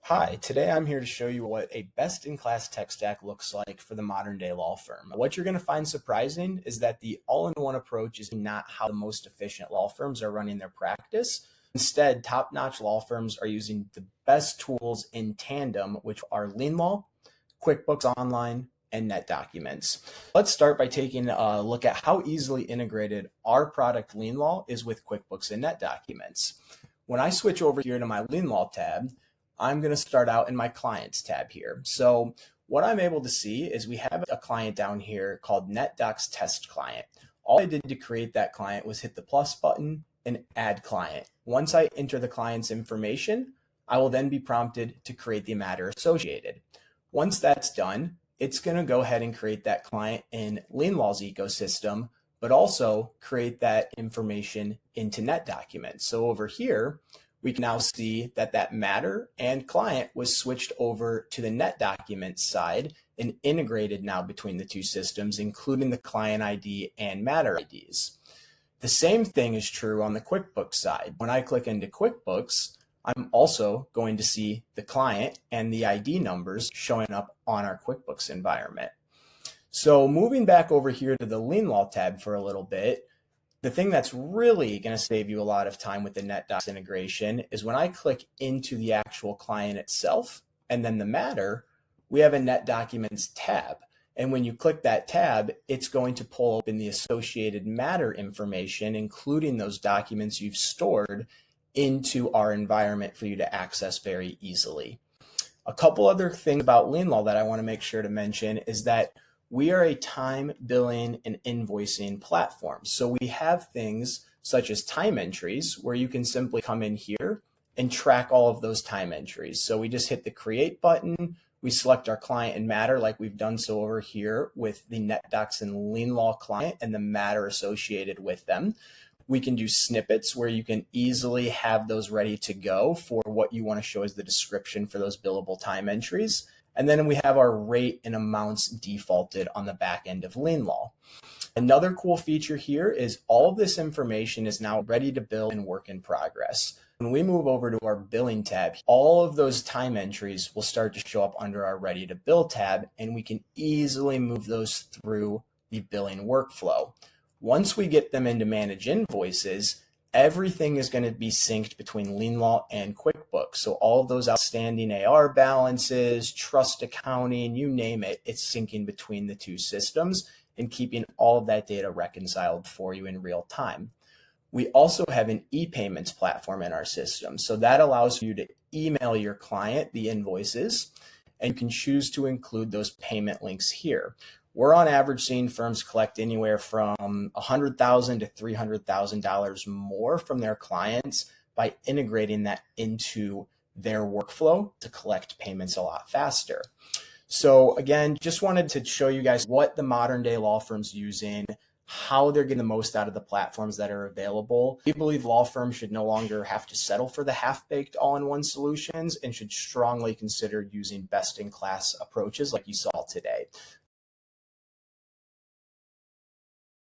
Hi, today I'm here to show you what a best-in-class tech stack looks like for the modern day law firm. What you're going to find surprising is that the all-in-one approach is not how the most efficient law firms are running their practice. Instead, top-notch law firms are using the best tools in tandem, which are LeanLaw, QuickBooks Online, and NetDocuments. Let's start by taking a look at how easily integrated our product LeanLaw is with QuickBooks and NetDocuments. When I switch over here to my LeanLaw tab, I'm going to start out in my clients tab here. So what I'm able to see is we have a client down here called NetDocs Test Client. All I did to create that client was hit the plus button and add client. Once I enter the client's information, I will then be prompted to create the matter associated. Once that's done, it's going to go ahead and create that client in LeanLaw's ecosystem, but also create that information into NetDocuments. So over here, we can now see that that matter and client was switched over to the NetDocuments side and integrated now between the two systems, including the client ID and matter IDs. The same thing is true on the QuickBooks side. When I click into QuickBooks, I'm also going to see the client and the ID numbers showing up on our QuickBooks environment. So moving back over here to the LeanLaw tab for a little bit, the thing that's really going to save you a lot of time with the NetDocs integration is when I click into the actual client itself and then the matter, we have a NetDocuments tab. And when you click that tab, it's going to pull open the associated matter information, including those documents you've stored into our environment for you to access very easily. A couple other things about LeanLaw that I want to make sure to mention is that we are a time, billing, and invoicing platform. So we have things such as time entries where you can simply come in here and track all of those time entries. So we just hit the create button, we select our client and matter like we've done so over here with the NetDocs and LeanLaw client and the matter associated with them. We can do snippets where you can easily have those ready to go for what you want to show as the description for those billable time entries. And then we have our rate and amounts defaulted on the back end of LeanLaw. Another cool feature here is all of this information is now ready to bill and work in progress. When we move over to our billing tab, all of those time entries will start to show up under our ready to bill tab, and we can easily move those through the billing workflow. Once we get them into manage invoices, everything is going to be synced between LeanLaw and QuickBooks. So all of those outstanding AR balances, trust accounting, you name it, it's syncing between the two systems and keeping all of that data reconciled for you in real time. We also have an e-payments platform in our system. So that allows you to email your client the invoices, and you can choose to include those payment links here. We're on average seeing firms collect anywhere from $100,000 to $300,000 more from their clients by integrating that into their workflow to collect payments a lot faster. So again, just wanted to show you guys what the modern day law firms using, how they're getting the most out of the platforms that are available. We believe law firms should no longer have to settle for the half-baked all-in-one solutions and should strongly consider using best-in-class approaches like you saw today.